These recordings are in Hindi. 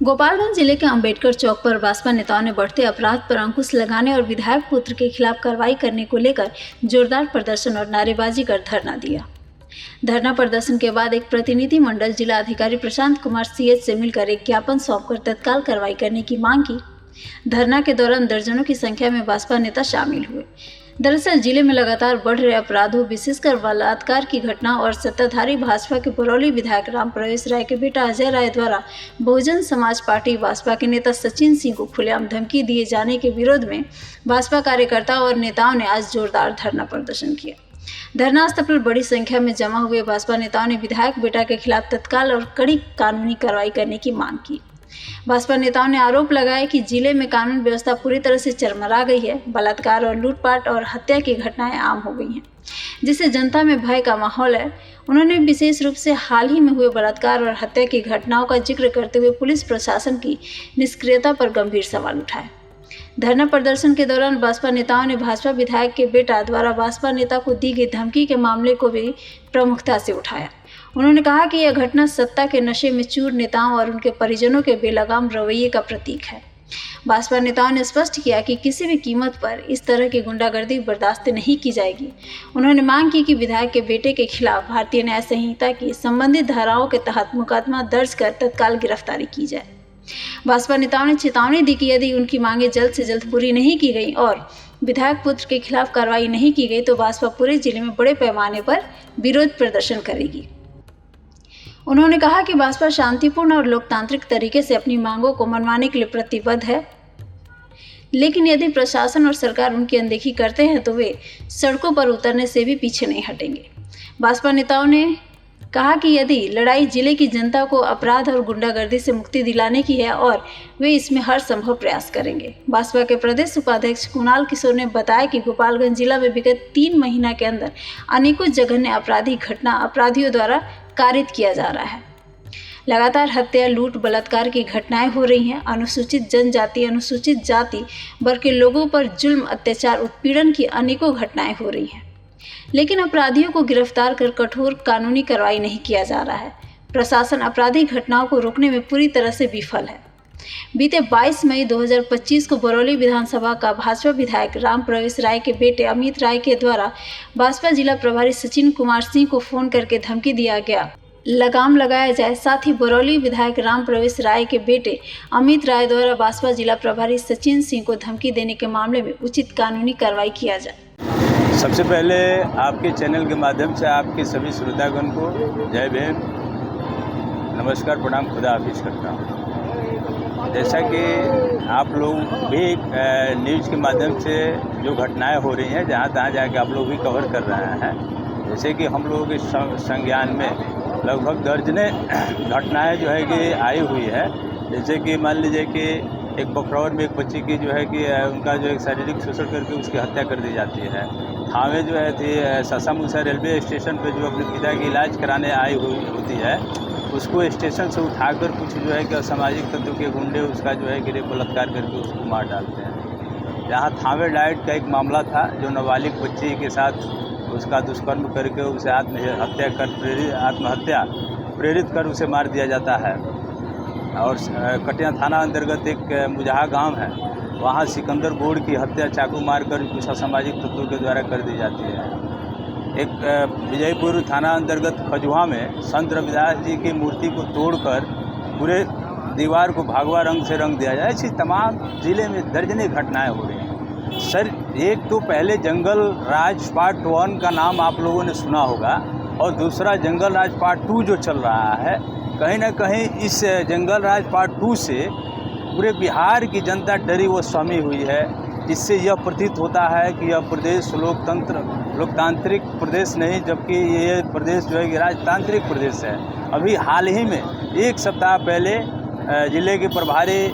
गोपालगंज जिले के अंबेडकर चौक पर भाजपा नेताओं ने बढ़ते अपराध पर अंकुश लगाने और विधायक पुत्र के खिलाफ कार्रवाई करने को लेकर जोरदार प्रदर्शन और नारेबाजी कर धरना दिया। धरना प्रदर्शन के बाद एक प्रतिनिधि मंडल जिला अधिकारी प्रशांत कुमार सीएच से मिलकर एक ज्ञापन सौंपकर तत्काल कार्रवाई करने की मांग की। धरना के दौरान दर्जनों की संख्या में भाजपा नेता शामिल हुए। दरअसल जिले में लगातार बढ़ रहे अपराधों, विशेषकर बलात्कार की घटना और सत्ताधारी भाजपा के बरौली विधायक राम प्रवेश राय के बेटा अजय राय द्वारा बहुजन समाज पार्टी भाजपा के नेता सचिन सिंह को खुलेआम धमकी दिए जाने के विरोध में भाजपा कार्यकर्ता और नेताओं ने आज जोरदार धरना प्रदर्शन किया। धरना स्थल पर बड़ी संख्या में जमा हुए भाजपा नेताओं ने विधायक बेटा के खिलाफ तत्काल और कड़ी कानूनी कार्रवाई करने की मांग की। भाजपा नेताओं ने आरोप लगाया कि जिले में कानून व्यवस्था पूरी तरह से चरमरा गई है। बलात्कार और लूटपाट और हत्या की घटनाएं आम हो गई हैं, जिससे जनता में भय का माहौल है। उन्होंने विशेष रूप से हाल ही में हुए बलात्कार और हत्या की घटनाओं का जिक्र करते हुए पुलिस प्रशासन की निष्क्रियता पर गंभीर सवाल उठाए। धरना प्रदर्शन के दौरान भाजपा नेताओं ने भाजपा विधायक के बेटा द्वारा भाजपा नेता को दी गई धमकी के मामले को भी प्रमुखता से उठाया। उन्होंने कहा कि यह घटना सत्ता के नशे में चूर नेताओं और उनके परिजनों के बेलगाम रवैये का प्रतीक है। भाजपा नेताओं ने स्पष्ट किया कि किसी भी कीमत पर इस तरह की गुंडागर्दी बर्दाश्त नहीं की जाएगी। उन्होंने मांग की कि विधायक के बेटे के खिलाफ भारतीय न्याय संहिता की संबंधित धाराओं के तहत मुकदमा दर्ज कर तत्काल गिरफ्तारी की जाए। भाजपा नेताओं ने चेतावनी दी कि यदि उनकी मांगें जल्द से जल्द पूरी नहीं की गई और विधायक पुत्र के खिलाफ कार्रवाई नहीं की गई तो भाजपा पूरे जिले में बड़े पैमाने पर विरोध प्रदर्शन करेगी। उन्होंने कहा कि भाजपा शांतिपूर्ण और लोकतांत्रिक तरीके से अपनी मांगों को मनवाने के लिए प्रतिबद्ध है, लेकिन यदि प्रशासन और सरकार उनकी अनदेखी करते हैं तो वे सड़कों पर उतरने से भी पीछे नहीं हटेंगे। भाजपा नेताओं ने कहा कि यदि लड़ाई जिले की जनता को अपराध और गुंडागर्दी से मुक्ति दिलाने की है और वे इसमें हर संभव प्रयास करेंगे। भाजपा के प्रदेश उपाध्यक्ष कुणाल किशोर ने बताया कि गोपालगंज जिला में विगत 3 महीना के अंदर अनेकों जघन्य आपराधिक घटना अपराधियों द्वारा कारित किया जा रहा है। लगातार हत्या, लूट, बलात्कार की घटनाएं हो रही हैं। अनुसूचित जनजाति, अनुसूचित जाति वर्ग के लोगों पर जुल्म, अत्याचार, उत्पीड़न की अनेकों घटनाएं हो रही हैं, लेकिन अपराधियों को गिरफ्तार कर कठोर कानूनी कार्रवाई नहीं किया जा रहा है। प्रशासन आपराधिक घटनाओं को रोकने में पूरी तरह से विफल है। बीते 22 मई 2025 को बरौली विधानसभा का भाजपा विधायक राम प्रवेश राय के बेटे अमित राय के द्वारा भाजपा जिला प्रभारी सचिन कुमार सिंह को फोन करके धमकी दिया गया, लगाम लगाया जाए। साथ ही बरौली विधायक राम प्रवेश राय के बेटे अमित राय द्वारा भाजपा जिला प्रभारी सचिन सिंह को धमकी देने के मामले में उचित कानूनी कार्रवाई किया जाए। सबसे पहले आपके चैनल के माध्यम से आपके सभी श्रोतागण को जय भीम, नमस्कार, प्रणाम, खुदा हाफिज करता हूँ। जैसा कि आप लोग भी न्यूज़ के माध्यम से जो घटनाएं हो रही हैं, जहाँ तहाँ जाके आप लोग भी कवर कर रहे हैं, जैसे कि हम लोगों के संज्ञान में लगभग दर्जने घटनाएं जो है कि आई हुई है। जैसे कि मान लीजिए कि एक बखरौर में एक बच्ची की जो है कि उनका जो एक शारीरिक शोषण करके उसकी हत्या कर दी जाती है। थावे जो है थी सासा मूसा रेलवे स्टेशन पे जो अपने पिता की इलाज कराने आई हुई होती है, उसको स्टेशन से उठाकर कुछ जो है कि असामाजिक तत्व के गुंडे उसका जो है कि बलात्कार करके उसको मार डालते हैं। जहाँ थावे डाइट का एक मामला था, जो नाबालिग बच्ची के साथ उसका दुष्कर्म करके उसे आत्महत्या प्रेरित कर उसे मार दिया जाता है। और कटिया थाना अंतर्गत एक मुजहा गांव है, वहां सिकंदर बोर्ड की हत्या चाकू मारकर कुछ असामाजिक तत्वों के द्वारा कर दी जाती है। एक विजयपुर थाना अंतर्गत खजुहा में संत रविदास जी की मूर्ति को तोड़कर पूरे दीवार को भगवा रंग से रंग दिया जाए। ऐसी तमाम जिले में दर्जने घटनाएं हो रही हैं। सर, एक तो पहले जंगल राज पार्ट 1 का नाम आप लोगों ने सुना होगा, और दूसरा जंगल राज पार्ट 2 जो चल रहा है, कहीं ना कहीं इस जंगल राज पार्ट 2 से पूरे बिहार की जनता डरी व सहमी हुई है। इससे यह प्रतीत होता है कि यह प्रदेश लोकतांत्रिक प्रदेश नहीं, जबकि ये प्रदेश जो है कि राजतांत्रिक प्रदेश है। अभी हाल ही में 1 सप्ताह पहले जिले के प्रभारी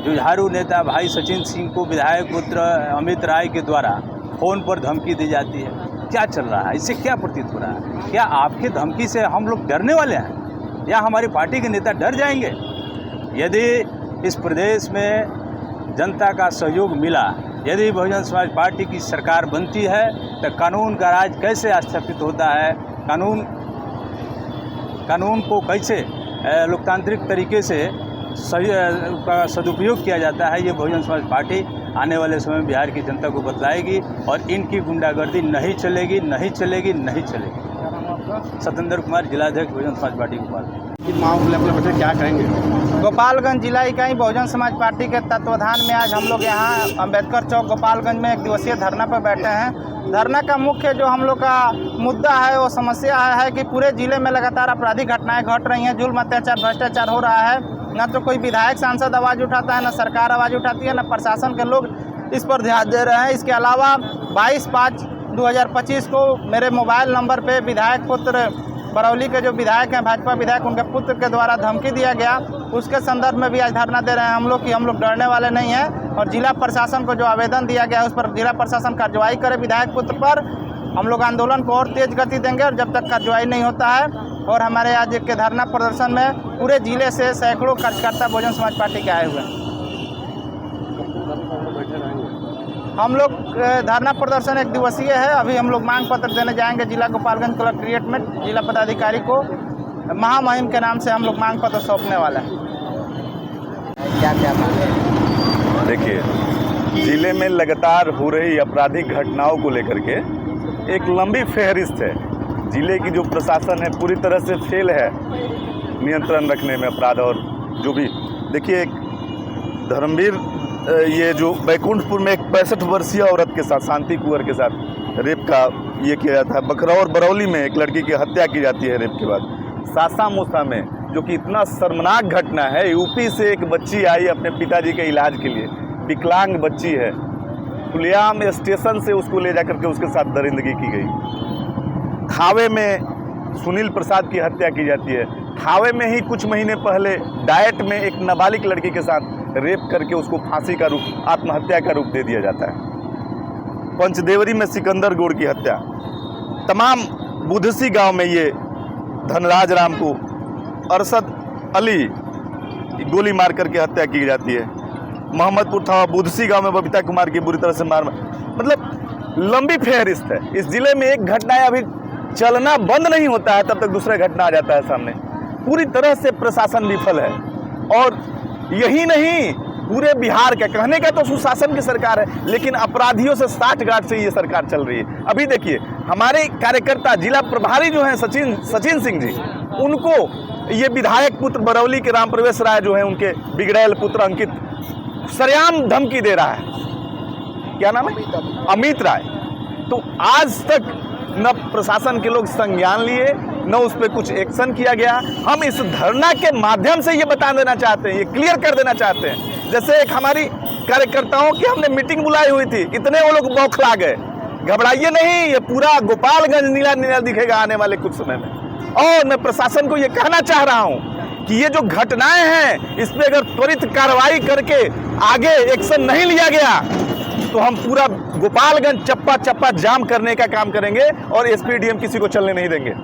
जुझारू नेता भाई सचिन सिंह को विधायक पुत्र अमित राय के द्वारा फ़ोन पर धमकी दी जाती है। क्या चल रहा है? इससे क्या प्रतीत हो रहा है? क्या आपकी धमकी से हम लोग डरने वाले हैं या हमारी पार्टी के नेता डर जाएंगे? यदि इस प्रदेश में जनता का सहयोग मिला, यदि बहुजन समाज पार्टी की सरकार बनती है, तो कानून का राज कैसे स्थापित होता है, कानून को कैसे लोकतांत्रिक तरीके से सही का सदुपयोग किया जाता है, ये बहुजन समाज पार्टी आने वाले समय में बिहार की जनता को बतलाएगी और इनकी गुंडागर्दी नहीं चलेगी, नहीं चलेगी, नहीं चलेगी। सत्येंद्र कुमार, जिलाध्यक्ष बहुजन समाज पार्टी गोपालगंज। क्या कहेंगे? गोपालगंज जिला इकाई बहुजन समाज पार्टी के तत्वाधान में आज हम लोग यहाँ अम्बेडकर चौक गोपालगंज में एक दिवसीय धरना पर बैठे हैं। धरना का मुख्य जो हम लोग का मुद्दा है वो समस्या है कि पूरे जिले में लगातार आपराधिक घटनाएं घट रही हैं, जुल्म, अत्याचार, भ्रष्टाचार हो रहा है। न तो कोई विधायक सांसद आवाज़ उठाता है, न सरकार आवाज़ उठाती है, न प्रशासन के लोग इस पर ध्यान दे रहे हैं। इसके अलावा 22/5/2025 को मेरे मोबाइल नंबर पे विधायक पुत्र बरौली के जो विधायक हैं, भाजपा विधायक, उनके पुत्र के द्वारा धमकी दिया गया। उसके संदर्भ में भी आज धरना दे रहे हैं हम लोग कि हम लोग डरने वाले नहीं हैं और जिला प्रशासन को जो आवेदन दिया गया है उस पर जिला प्रशासन कार्रवाई करे विधायक पुत्र पर। हम लोग आंदोलन को और तेज गति देंगे और जब तक कार्रवाई नहीं होता है। और हमारे आज के धरना प्रदर्शन में पूरे जिले से सैकड़ों कार्यकर्ता बहुजन समाज पार्टी के आए हुए हैं। हम लोग धरना प्रदर्शन एक दिवसीय है। अभी हम लोग मांग पत्र देने जाएंगे जिला गोपालगंज कलेक्ट्रेट में जिला पदाधिकारी को। महामहिम के नाम से हम लोग मांग पत्र सौंपने वाला है। क्या मांगे? देखिए, जिले में लगातार हो रही आपराधिक घटनाओं को लेकर के एक लंबी फहरिस्त है। जिले की जो प्रशासन है पूरी तरह से फेल है नियंत्रण रखने में अपराध। और जो भी देखिए, एक धर्मवीर ये जो बैकुंठपुर में एक 65 वर्षीय औरत के साथ, शांति कुंवर के साथ रेप का ये किया जाता है। बखरौर बरौली में एक लड़की की हत्या की जाती है रेप के बाद। सासा मूसा में जो कि इतना शर्मनाक घटना है, यूपी से एक बच्ची आई अपने पिताजी के इलाज के लिए, विकलांग बच्ची है, खुलेआम स्टेशन से उसको ले जाकर के उसके साथ दरिंदगी की गई। खावे में सुनील प्रसाद की हत्या की जाती है। खावे में ही कुछ महीने पहले डाइट में एक नाबालिग लड़की के साथ रेप करके उसको फांसी का रूप, आत्महत्या का रूप दे दिया जाता है। पंचदेवरी में सिकंदर गौड़ की हत्या। तमाम बुधसी गांव में ये धनराज राम को अरशद अली गोली मार करके हत्या की जाती है। मोहम्मदपुर थाना बुधसी गांव में बबीता कुमार की बुरी तरह से मार, मतलब लंबी फहरिस्त है। इस जिले में एक घटना अभी चलना बंद नहीं होता है तब तक दूसरा घटना आ जाता है सामने। पूरी तरह से प्रशासन विफल है। और यही नहीं, पूरे बिहार का कहने का तो सुशासन की सरकार है, लेकिन अपराधियों से साठगांठ से ये सरकार चल रही है। अभी देखिए, हमारे कार्यकर्ता जिला प्रभारी जो हैं सचिन सिंह जी, उनको ये विधायक पुत्र बरौली के राम प्रवेश राय जो हैं, उनके बिगड़ैल पुत्र अंकित सरेआम धमकी दे रहा है। क्या नाम है? अमित राय। तो आज तक न प्रशासन के लोग संज्ञान लिए, न उस पर कुछ एक्शन किया गया। हम इस धरना के माध्यम से ये बता देना चाहते हैं, ये क्लियर कर देना चाहते हैं। जैसे एक हमारी कार्यकर्ताओं की हमने मीटिंग बुलाई हुई थी, इतने वो लोग बौखला गए। घबराइए नहीं, ये पूरा गोपालगंज नीला नीला दिखेगा आने वाले कुछ समय में। और मैं प्रशासन को ये कहना चाह रहा हूँ कि ये जो घटनाएं हैं, इस पर अगर त्वरित कार्रवाई करके आगे एक्शन नहीं लिया गया तो हम पूरा गोपालगंज चप्पा चप्पा जाम करने का काम करेंगे और एसपी डीएम किसी को चलने नहीं देंगे।